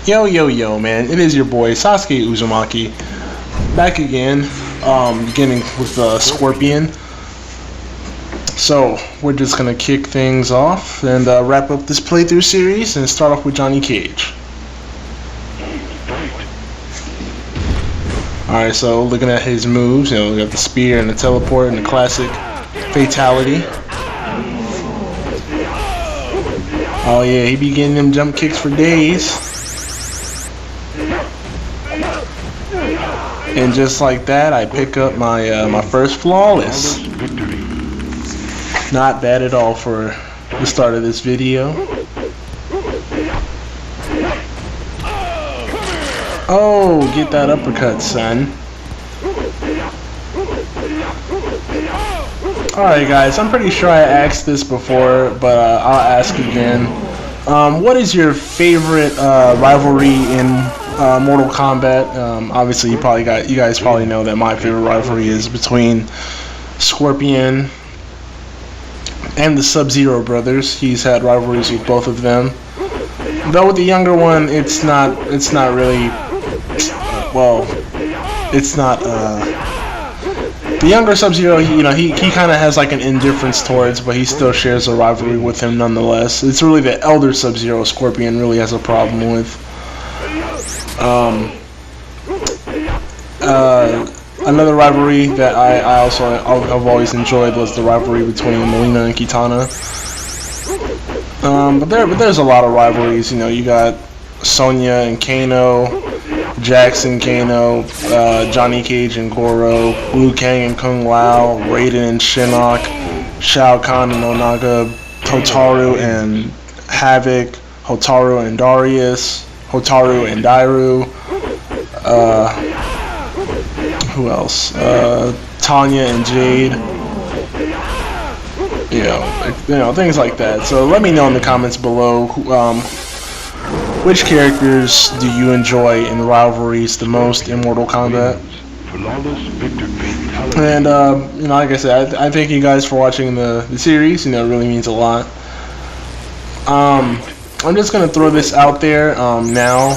Yo, man, it is your boy Sasuke Uzumaki back again, beginning with Scorpion. So, we're just gonna kick things off and wrap up this playthrough series and start off with Johnny Cage. Alright, so looking at his moves, we got the spear and the teleport and the classic fatality. Oh yeah, he be getting them jump kicks for days. And just like that, I pick up my first flawless. Not bad at all for the start of this video. Oh, get that uppercut, son. Alright guys, I'm pretty sure I asked this before, but I'll ask again. What is your favorite rivalry in Mortal Kombat? Obviously, you guys probably know that my favorite rivalry is between Scorpion and the Sub-Zero brothers. He's had rivalries with both of them. Though with the younger one, it's not really. Well, it's not. The younger Sub-Zero, he kind of has like an indifference towards, but he still shares a rivalry with him nonetheless. It's really the elder Sub-Zero Scorpion really has a problem with. Another rivalry that I've always enjoyed was the rivalry between Melina and Kitana. But there's a lot of rivalries. You got Sonya and Kano, Jackson, Kano, Johnny Cage and Goro, Liu Kang and Kung Lao, Raiden and Shinnok, Shao Kahn and Onaga, Hotaru and Havoc, Hotaru and Darius, Hotaru and Dairu, who else? Tanya and Jade. Things like that. So let me know in the comments below which characters do you enjoy in rivalries the most in Mortal Kombat? And like I said, I thank you guys for watching the series. It really means a lot. I'm just gonna throw this out there now.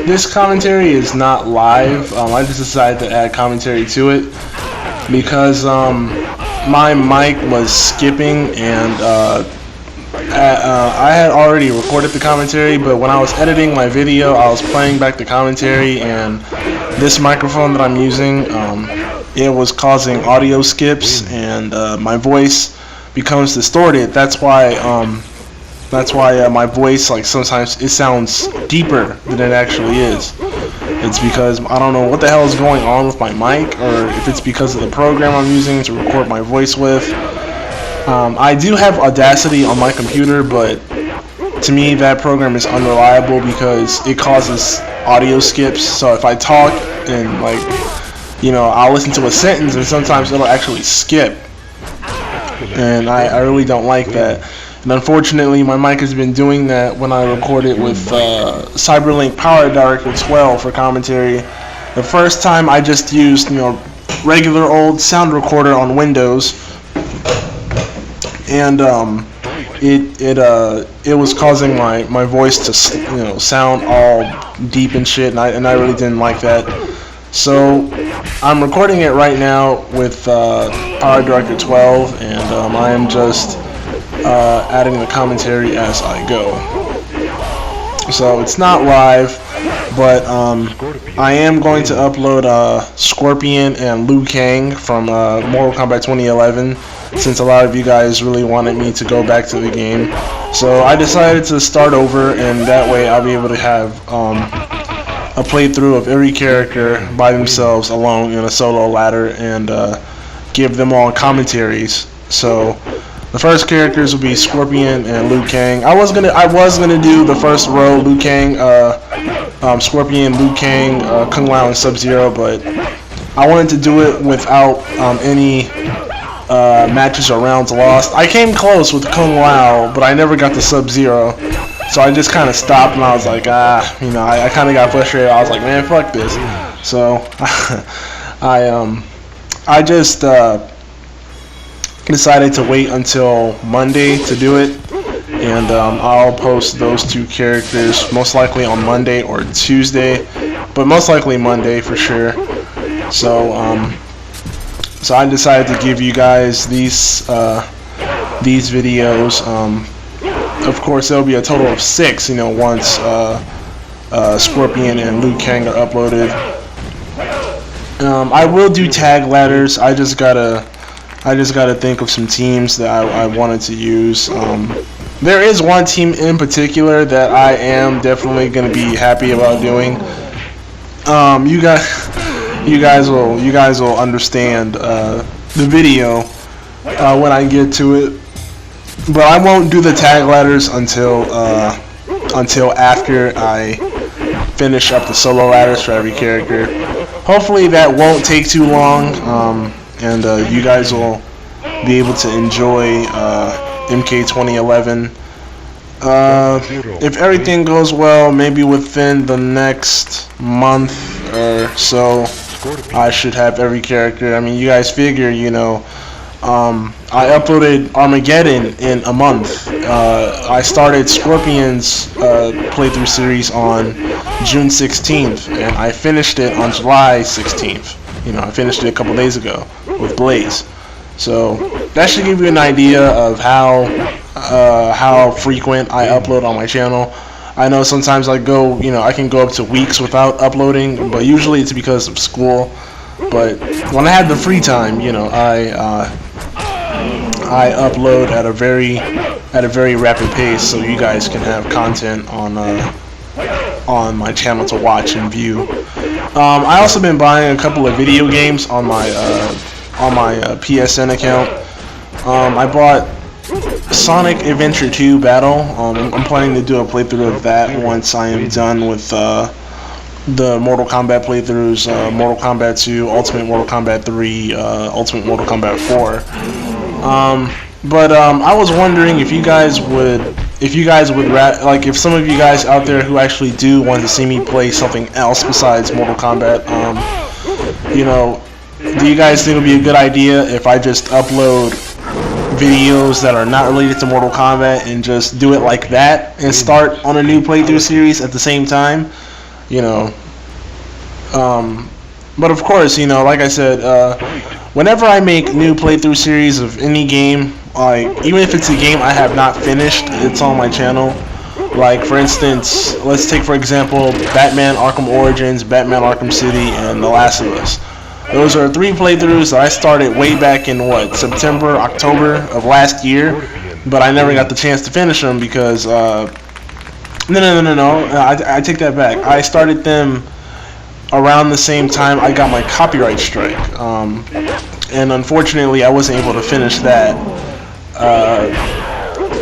This commentary is not live. I just decided to add commentary to it because my mic was skipping and I had already recorded the commentary, but when I was editing my video, I was playing back the commentary, and this microphone that I'm using, it was causing audio skips, and my voice becomes distorted. That's why my voice, like, sometimes it sounds deeper than it actually is. It's because I don't know what the hell is going on with my mic, or if it's because of the program I'm using to record my voice with. I do have Audacity on my computer, but to me that program is unreliable because it causes audio skips. So if I talk and I'll listen to a sentence and sometimes it'll actually skip, and I really don't like that. And unfortunately, my mic has been doing that when I record it with Cyberlink Power Director 12 for commentary. The first time I just used regular old sound recorder on Windows, and it was causing my voice to sound all deep and shit, and I really didn't like that. So I'm recording it right now with Power Director 12, and I am just adding the commentary as I go. So it's not live, but I am going to upload Scorpion and Liu Kang from Mortal Kombat 2011, since a lot of you guys really wanted me to go back to the game. So I decided to start over, and that way I'll be able to have a playthrough of every character by themselves alone in a solo ladder, and give them all commentaries. So the first characters will be Scorpion and Liu Kang. I was gonna do the first row, Liu Kang, Scorpion, Liu Kang, Kung Lao, and Sub-Zero, but I wanted to do it without any matches or rounds lost. I came close with Kung Lao, but I never got the Sub-Zero, so I just kind of stopped, and I was like, I kind of got frustrated. I was like, man, fuck this. So I just decided to wait until Monday to do it, and I'll post those two characters most likely on Monday or Tuesday, but most likely Monday for sure. So so I decided to give you guys these videos. Of course, there'll be a total of 6, once Scorpion and Liu Kang are uploaded. I will do tag ladders. I just gotta think of some teams that I wanted to use. There is one team in particular that I am definitely gonna be happy about doing. You guys will understand the video when I get to it. But I won't do the tag ladders until after I finish up the solo ladders for every character. Hopefully that won't take too long, and you guys will be able to enjoy MK 2011. If everything goes well, maybe within the next month or so, I should have every character. I mean, you guys figure, I uploaded Armageddon in a month. I started Scorpion's playthrough series on June 16th, and I finished it on July 16th. I finished it a couple days ago with Blaze. So that should give you an idea of how frequent I upload on my channel. I know sometimes I can go up to weeks without uploading, but usually it's because of school. But when I have the free time, I upload at a very rapid pace, so you guys can have content on my channel to watch and view. I also been buying a couple of video games on my PSN account. I bought Sonic Adventure 2 Battle. I'm planning to do a playthrough of that once I am done with the Mortal Kombat playthroughs, Mortal Kombat 2, Ultimate Mortal Kombat 3, Ultimate Mortal Kombat 4. But I was wondering if you guys would if some of you guys out there who actually do want to see me play something else besides Mortal Kombat, do you guys think it would be a good idea if I just upload videos that are not related to Mortal Kombat and just do it like that and start on a new playthrough series at the same time? But of course, like I said, whenever I make new playthrough series of any game, even if it's a game I have not finished, it's on my channel. Like, for instance, let's take for example Batman Arkham Origins, Batman Arkham City, and The Last of Us. Those are 3 playthroughs that I started way back in September, October of last year, but I never got the chance to finish them because no, I take that back. I started them around the same time I got my copyright strike, and unfortunately I wasn't able to finish that.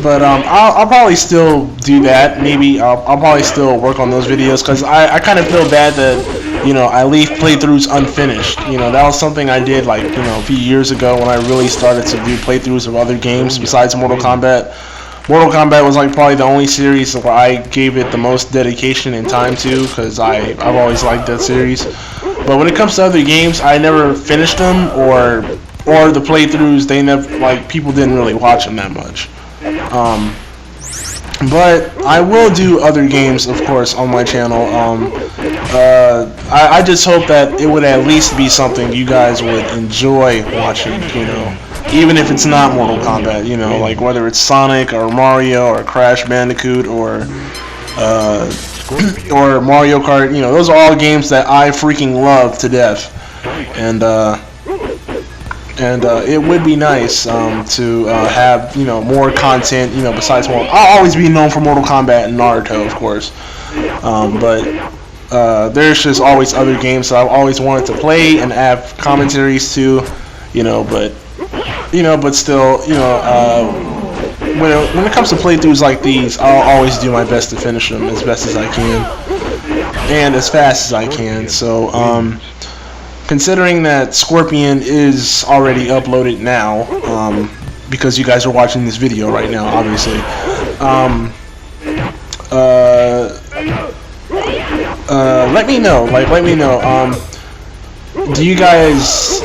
But I'll probably still do that. Maybe I'll probably still work on those videos because I kind of feel bad that I leave playthroughs unfinished. That was something I did a few years ago when I really started to do playthroughs of other games besides Mortal Kombat. Mortal Kombat was probably the only series where I gave it the most dedication and time to, because I've always liked that series. But when it comes to other games, I never finished them, or the playthroughs, they never people didn't really watch them that much. But I will do other games, of course, on my channel. I just hope that it would at least be something you guys would enjoy watching, even if it's not Mortal Kombat, whether it's Sonic or Mario or Crash Bandicoot or Mario Kart, those are all games that I freaking love to death, and it would be nice to have more content, besides Mortal. I'll always be known for Mortal Kombat and Naruto, of course, but there's just always other games that I've always wanted to play and have commentaries to, but still, when it comes to playthroughs like these, I'll always do my best to finish them as best as I can and as fast as I can. So considering that Scorpion is already uploaded now, because you guys are watching this video right now, obviously, let me know, do you guys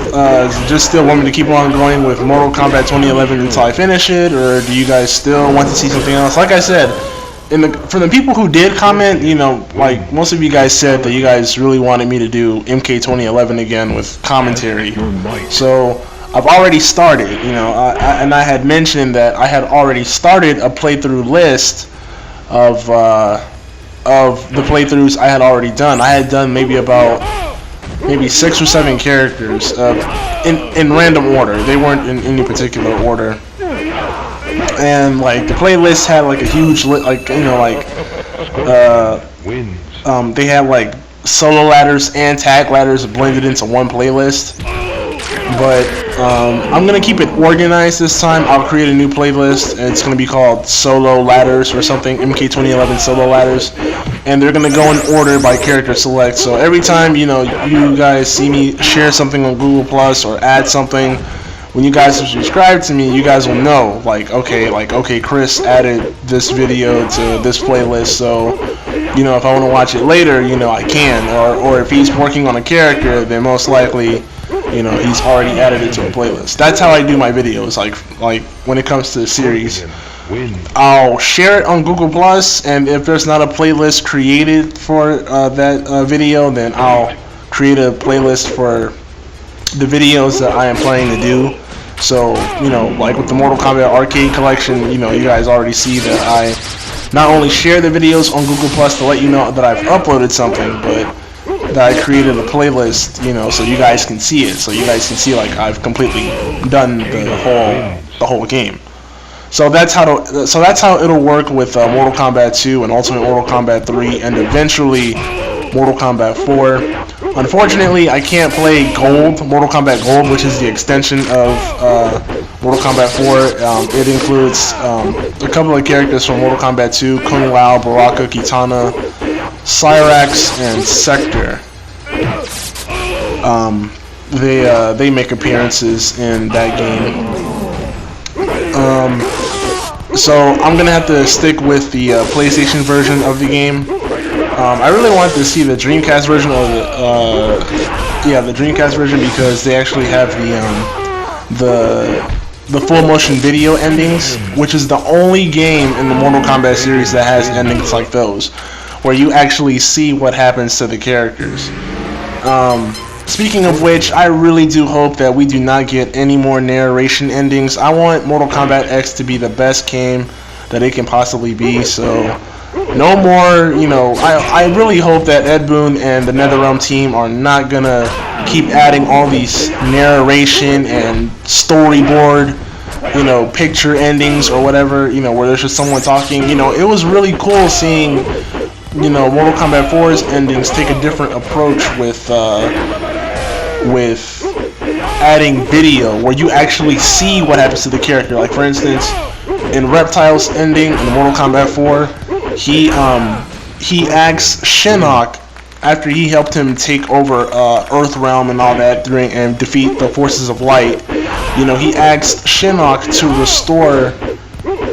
just still want me to keep on going with Mortal Kombat 2011 until I finish it, or do you guys still want to see something else? Like I said, for the people who did comment, you know, like most of you guys said that you guys really wanted me to do MK 2011 again with commentary. So I've already started, you know, and I had mentioned that I had already started a playthrough list of the playthroughs I had already done. I had done maybe 6 or 7 characters in random order. They weren't in any particular order. And like the playlist had like a huge they had like solo ladders and tag ladders blended into one playlist. But I'm gonna keep it organized this time. I'll create a new playlist. And it's gonna be called Solo Ladders or something. MK 2011 Solo Ladders, and they're gonna go in order by character select. So every time you guys see me share something on Google Plus or add something, when you guys have subscribed to me, you guys will know okay, Chris added this video to this playlist. So if I want to watch it later, I can. Or if he's working on a character, then most likely, he's already added it to a playlist. That's how I do my videos. Like when it comes to the series, I'll share it on Google Plus, and if there's not a playlist created for that video, then I'll create a playlist for the videos that I am planning to do. So like with the Mortal Kombat arcade collection, you guys already see that I not only share the videos on Google Plus to let you know that I've uploaded something, but that I created a playlist, so you guys can see it. So you guys can see like I've completely done the whole game. So that's how it'll work with Mortal Kombat 2 and Ultimate Mortal Kombat 3 and eventually Mortal Kombat 4. Unfortunately, I can't play Mortal Kombat Gold, which is the extension of Mortal Kombat 4. It includes a couple of characters from Mortal Kombat 2, Kung Lao, Baraka, Kitana, Cyrax, and Sector. They make appearances in that game. So I'm gonna have to stick with the PlayStation version of the game. I really wanted to see the Dreamcast version the Dreamcast version, because they actually have the full motion video endings, which is the only game in the Mortal Kombat series that has endings like those, where you actually see what happens to the characters. Speaking of which, I really do hope that we do not get any more narration endings. I want Mortal Kombat X to be the best game that it can possibly be, so no more, I really hope that Ed Boon and the NetherRealm team are not gonna keep adding all these narration and storyboard, picture endings or whatever, where there's just someone talking. It was really cool seeing, Mortal Kombat 4's endings take a different approach with adding video, where you actually see what happens to the character. Like for instance, in Reptile's ending in Mortal Kombat 4, he asks Shinnok, after he helped him take over Earthrealm and all that and defeat the forces of light. He asked Shinnok to restore.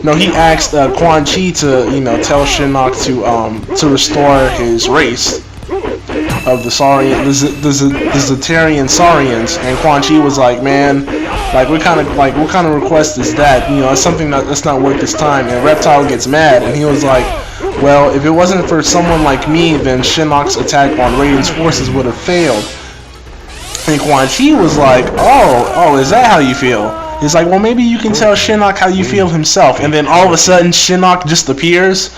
No, he asked Quan Chi to tell Shinnok to restore his race of the Zetarian Saurians, and Quan Chi was like, man, what kind of request is that? It's something that's not worth his time. And Reptile gets mad, and he was like, well, if it wasn't for someone like me, then Shinnok's attack on Raiden's forces would have failed. And Quan Chi was like, oh, is that how you feel? He's like, well, maybe you can tell Shinnok how you feel himself. And then all of a sudden, Shinnok just appears,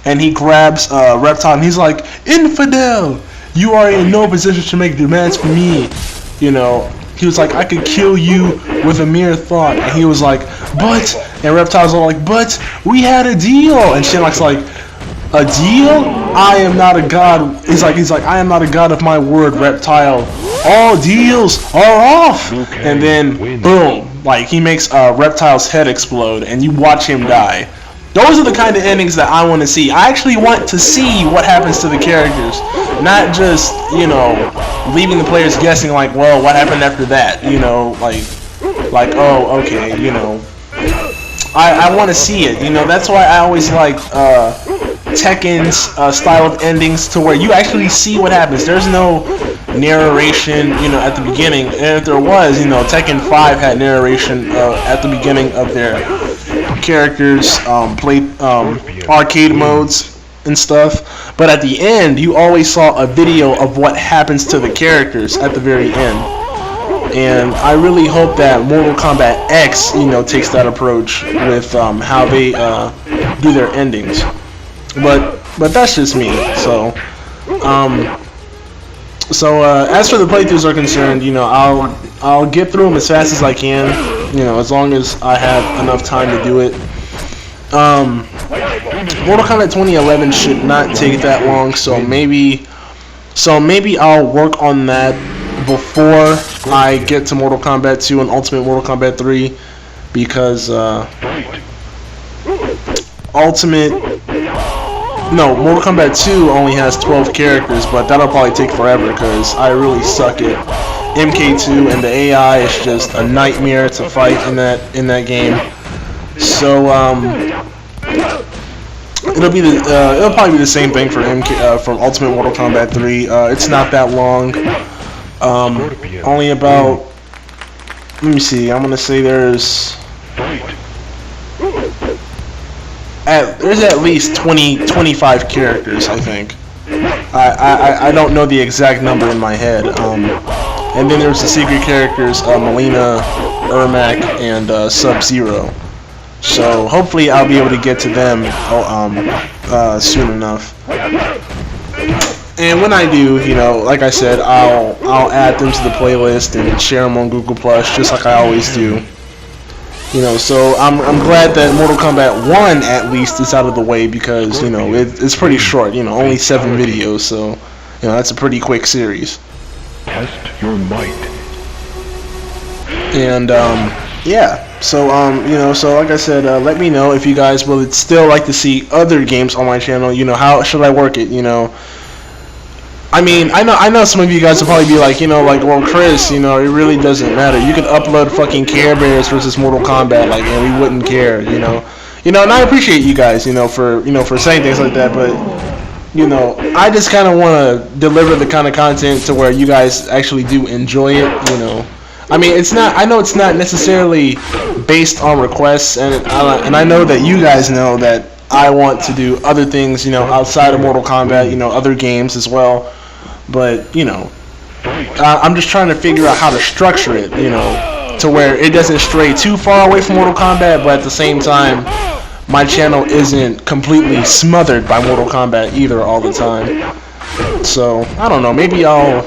and he grabs Reptile, and he's like, infidel! You are in no position to make demands for me. He was like, I could kill you with a mere thought. And he was like, but, and Reptile's all like, but we had a deal. And Shinnok's like, a deal? I am not a god. He's like, I am not a god of my word, Reptile. All deals are off. Okay, and then, boom, he makes Reptile's head explode, and you watch him die. Those are the kind of endings that I want to see. I actually want to see what happens to the characters, not just, leaving the players guessing like, well, what happened after that? Oh, okay, I want to see it. That's why I always like Tekken's style of endings, to where you actually see what happens. There's no narration, at the beginning. And if there was, Tekken 5 had narration at the beginning of their characters, arcade modes and stuff. But at the end, you always saw a video of what happens to the characters at the very end. And I really hope that Mortal Kombat X, takes that approach with how they do their endings. But that's just me. So as for the playthroughs are concerned, I'll get through them as fast as I can, as long as I have enough time to do it. Mortal Kombat 2011 should not take that long, so maybe I'll work on that before I get to Mortal Kombat 2 and Ultimate Mortal Kombat 3, because Mortal Kombat 2 only has 12 characters, but that'll probably take forever because I really suck at MK2 and the AI is just a nightmare to fight in that game. So it'll probably be the same thing for from Ultimate Mortal Kombat 3. It's not that long. Only about, let me see, I'm gonna say there's at least 25 characters, I think. I don't know the exact number in my head. And then there's the secret characters, Melina, Ermac, and Sub-Zero. So hopefully I'll be able to get to them soon enough. And when I do, like I said, I'll add them to the playlist and share them on Google Plus, just like I always do. So I'm glad that Mortal Kombat 1 at least is out of the way, because it's pretty short. Only 7 videos, so that's a pretty quick series. Test your might. And yeah. So so like I said, let me know if you guys would still like to see other games on my channel. How should I work it? I mean, I know some of you guys will probably be like, well, Chris, it really doesn't matter. You could upload fucking Care Bears versus Mortal Kombat, and we wouldn't care, and I appreciate you guys, for saying things like that, but, I just kind of want to deliver the kind of content to where you guys actually do enjoy it, I mean, I know it's not necessarily based on requests, and I know that you guys know that I want to do other things, outside of Mortal Kombat, other games as well. But, I'm just trying to figure out how to structure it, to where it doesn't stray too far away from Mortal Kombat, but at the same time, my channel isn't completely smothered by Mortal Kombat either all the time. So, I don't know, maybe I'll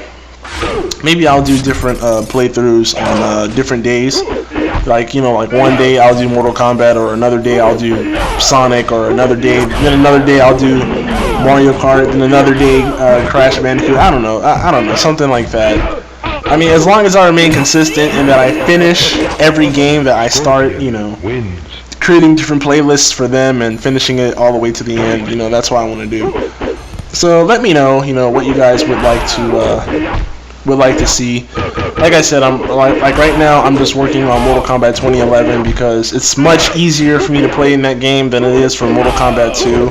do different playthroughs on different days. Like one day I'll do Mortal Kombat, or another day I'll do Sonic, or another day I'll do Mario Kart, and another day Crash Bandicoot. I don't know, something like that. I mean, as long as I remain consistent and that I finish every game that I start, creating different playlists for them and finishing it all the way to the end, that's what I want to do. So let me know, what you guys would like to see. Like I said, I'm like right now I'm just working on Mortal Kombat 2011 because it's much easier for me to play in that game than it is for Mortal Kombat 2.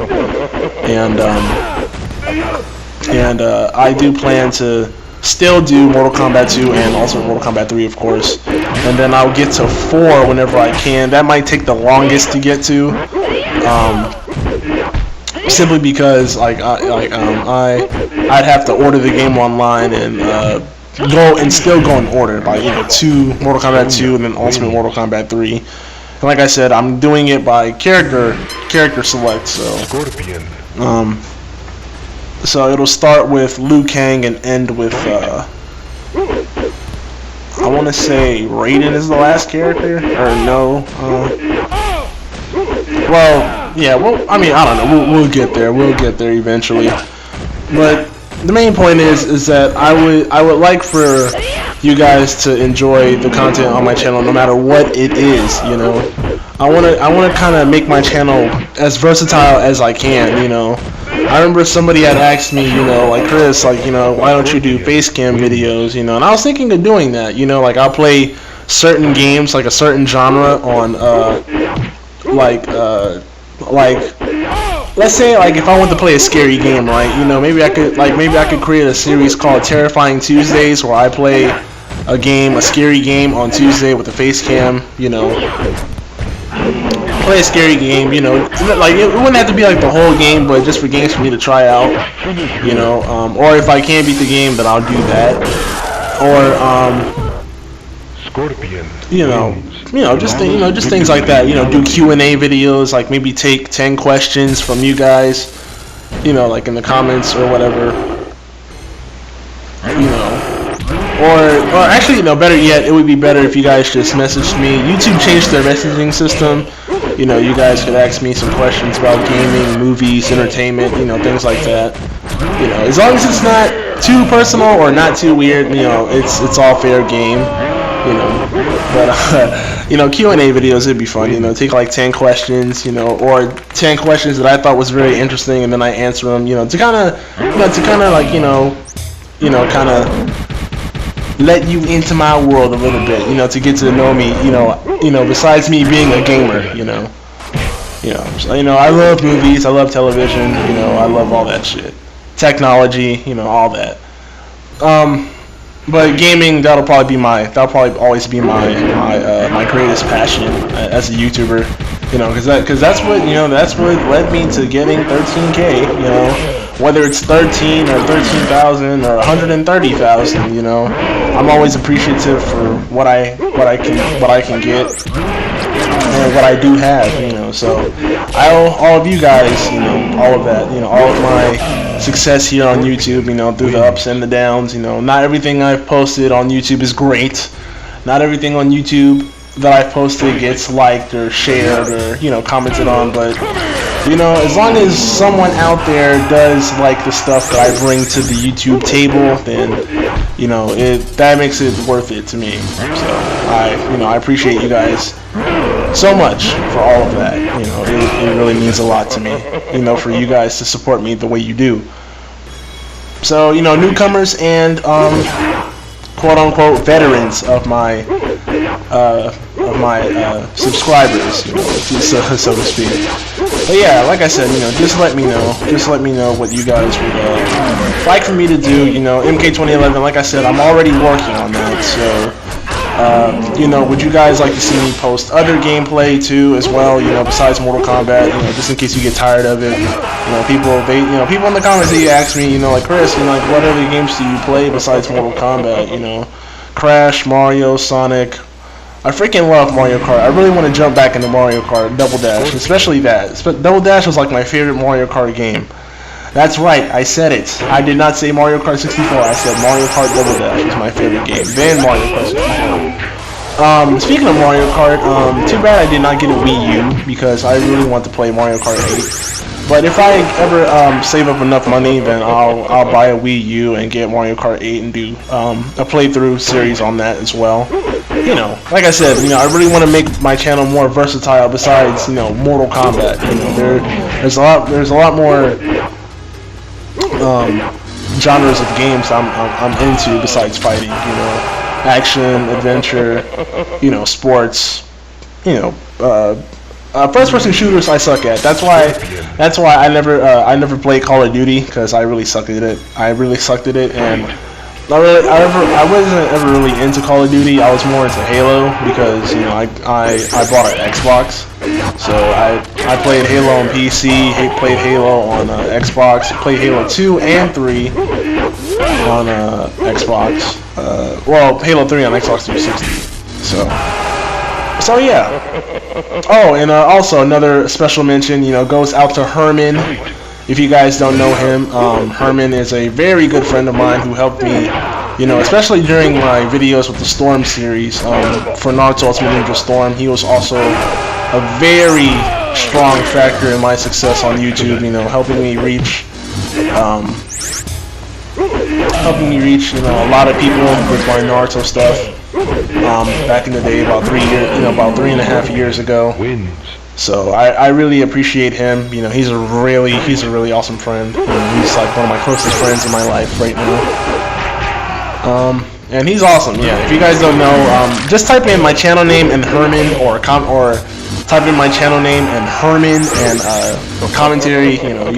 And I do plan to still do Mortal Kombat 2 and also Mortal Kombat 3, of course. And then I'll get to 4 whenever I can. That might take the longest to get to. Simply because I'd have to order the game online and still go in order by Mortal Kombat 2 and then Ultimate Mortal Kombat 3. And like I said, I'm doing it by character select. So it'll start with Liu Kang and end with I want to say Raiden is the last character, or no? Well, yeah. Well, I mean, I don't know. We'll get there. We'll get there eventually. But the main point is that I would like for you guys to enjoy the content on my channel, no matter what it is. I want to kind of make my channel as versatile as I can. I remember somebody had asked me, like, Chris, like, why don't you do face cam videos, and I was thinking of doing that, like, I'll play certain games, like a certain genre on, like let's say like if I want to play a scary game, right? You know, maybe I could create a series called Terrifying Tuesdays where I play a scary game on Tuesday with a face cam. You know, play a scary game. You know, like it wouldn't have to be like the whole game, but just for games for me to try out. You know, or if I can't beat the game, then I'll do that. Or Scorpion. just things like that. You know, do Q&A videos, like maybe take 10 questions from you guys. You know, like in the comments or whatever. You know, or actually, you know, better yet, it would be better if you guys just messaged me. YouTube changed their messaging system. You know, you guys could ask me some questions about gaming, movies, entertainment, you know, things like that. You know, as long as it's not too personal or not too weird, you know, it's all fair game. You know, but you know, Q&A videos, it'd be fun. You know, take like 10 questions, you know, or 10 questions that I thought was very interesting, and then I answer them. You know, to kind of like kind of let you into my world a little bit. You know, to get to know me. You know, besides me being a gamer, you know, so, you know, I love movies, I love television. You know, I love all that shit, technology. You know, all that. But gaming, that'll probably always be my greatest passion as a YouTuber, you know, because that's what led me to getting 13K, you know, whether it's 13 or 13,000 or 130,000, you know, I'm always appreciative for what I can get and what I do have, you know. So I owe all of you guys, you know, all of that, you know, all of my success here on YouTube, you know, through the ups and the downs. You know, not everything I've posted on YouTube is great. Not everything on YouTube that I've posted gets liked or shared or, you know, commented on, but, you know, as long as someone out there does like the stuff that I bring to the YouTube table, then, you know, that makes it worth it to me. So I appreciate you guys so much for all of that. You know, it really means a lot to me, you know, for you guys to support me the way you do. So, you know, newcomers and quote unquote veterans of my subscribers, you know, so to speak. But yeah, like I said, you know, just let me know what you guys would like for me to do. You know, MK2011, like I said, I'm already working on that. So you know, would you guys like to see me post other gameplay too, as well? You know, besides Mortal Kombat, you know, just in case you get tired of it. You know, people in the comments, they ask me, you know, like, Chris, you know, like, what other games do you play besides Mortal Kombat? You know, Crash, Mario, Sonic. I freaking love Mario Kart. I really want to jump back into Mario Kart, Double Dash, especially that. Double Dash was like my favorite Mario Kart game. That's right, I said it. I did not say Mario Kart 64, I said Mario Kart Double Dash was my favorite game. Then Mario Kart 64. Speaking of Mario Kart, too bad I did not get a Wii U, because I really want to play Mario Kart 8. But if I ever save up enough money, then I'll buy a Wii U and get Mario Kart 8 and do a playthrough series on that as well. You know, like I said, you know, I really want to make my channel more versatile besides, you know, Mortal Kombat. You know, there's a lot more genres of games I'm into besides fighting. You know, action, adventure, you know, sports, you know, first-person shooters I suck at. That's why I never played Call of Duty, because I really sucked at it. And I wasn't ever really into Call of Duty. I was more into Halo, because, you know, I bought an Xbox, so I played Halo on PC, played Halo on Xbox, played Halo 2 and 3 on Xbox. Well, Halo 3 on Xbox 360. So yeah. Oh, and also another special mention, you know, goes out to Herman. If you guys don't know him, Herman is a very good friend of mine who helped me, you know, especially during my videos with the Storm series for Naruto Ultimate Ninja Storm. He was also a very strong factor in my success on YouTube, you know, helping me reach, you know, a lot of people with my Naruto stuff. Back in the day, about 3.5 years ago. So I really appreciate him. You know, he's a really awesome friend. You know, he's like one of my closest friends in my life right now. and he's awesome. Yeah, if you guys don't know, just type in my channel name and Herman, or type in my channel name and Herman and commentary. You know,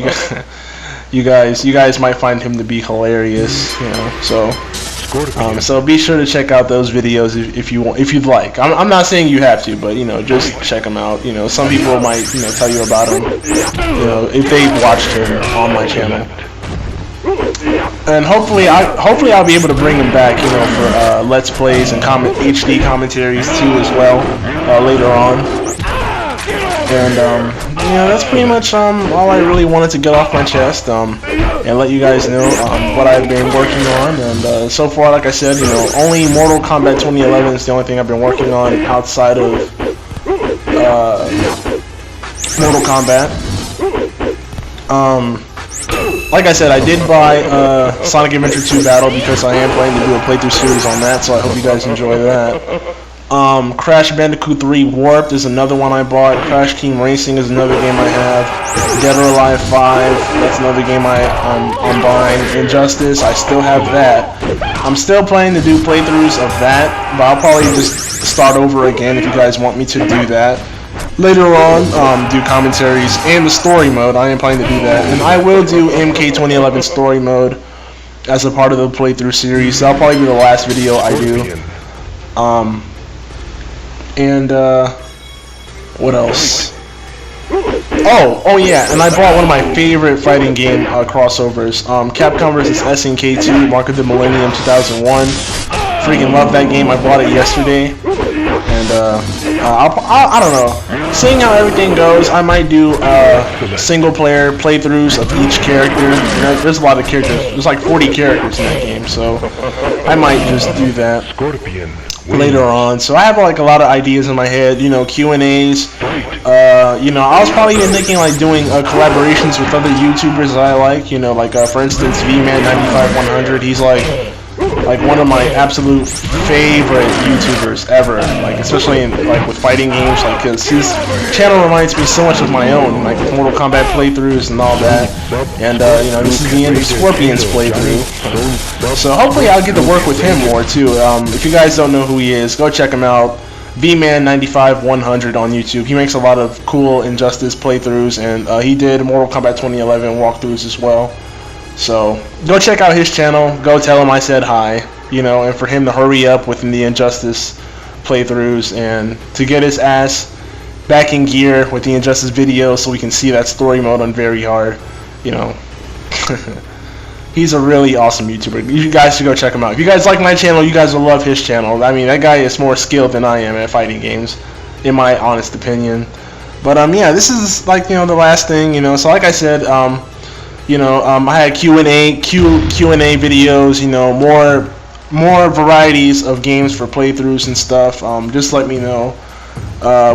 you guys might find him to be hilarious. You know, so be sure to check out those videos if you'd like. I'm not saying you have to, but you know, just check them out. You know, some people might tell you about him. You know, if they've watched him on my channel. And hopefully I'll be able to bring him back, you know, for Let's Plays and HD commentaries too as well later on. And yeah, that's pretty much all I really wanted to get off my chest and let you guys know what I've been working on. And so far, like I said, you know, only Mortal Kombat 2011 is the only thing I've been working on outside of Mortal Kombat. Like I said, I did buy Sonic Adventure 2 Battle because I am planning to do a playthrough series on that, so I hope you guys enjoy that. Crash Bandicoot 3 Warped is another one I bought. Crash Team Racing is another game I have. Dead or Alive 5, that's another game I'm buying. Injustice, I still have that. I'm still planning to do playthroughs of that, but I'll probably just start over again if you guys want me to do that. Later on, do commentaries and the story mode. I am planning to do that, and I will do MK 2011 story mode as a part of the playthrough series. That'll probably be the last video I do. What else? Oh yeah, and I bought one of my favorite fighting game crossovers, Capcom vs. SNK 2, Mark of the Millennium 2001. Freaking love that game. I bought it yesterday, and I don't know. Seeing how everything goes, I might do single-player playthroughs of each character. You know, there's a lot of characters. There's like 40 characters in that game, so I might just do that later on. So I have like a lot of ideas in my head. You know, Q&As. You know, I was probably even thinking like doing collaborations with other YouTubers that I like. You know, like for instance, VMan95100. He's like one of my absolute favorite YouTubers ever, like especially in with fighting games, like cause his channel reminds me so much of my own, like with Mortal Kombat playthroughs and all that. And you know, this is the end of Scorpion's playthrough, so hopefully I'll get to work with him more too. If you guys don't know who he is, go check him out. VMan95100 on YouTube. He makes a lot of cool Injustice playthroughs, and he did Mortal Kombat 2011 walkthroughs as well. So go check out his channel, go tell him I said hi, you know, and for him to hurry up with the Injustice playthroughs and to get his ass back in gear with the Injustice video so we can see that story mode on Very Hard, you know. He's a really awesome YouTuber. You guys should go check him out. If you guys like my channel, you guys will love his channel. I mean, that guy is more skilled than I am at fighting games, in my honest opinion. But yeah, this is like, you know, the last thing, you know. So like I said, you know, I had Q&A videos, you know, more varieties of games for playthroughs and stuff. Just let me know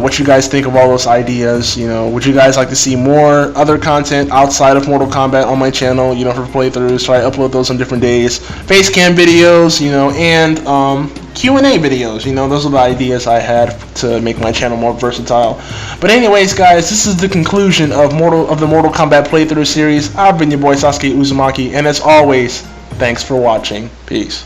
what you guys think of all those ideas. You know, would you guys like to see more other content outside of Mortal Kombat on my channel, you know, for playthroughs? So I upload those on different days. Facecam videos, you know, and Q&A videos. You know, those are the ideas I had to make my channel more versatile. But anyways, guys, this is the conclusion of the Mortal Kombat playthrough series. I've been your boy Sasuke Uzumaki, and as always, thanks for watching. Peace.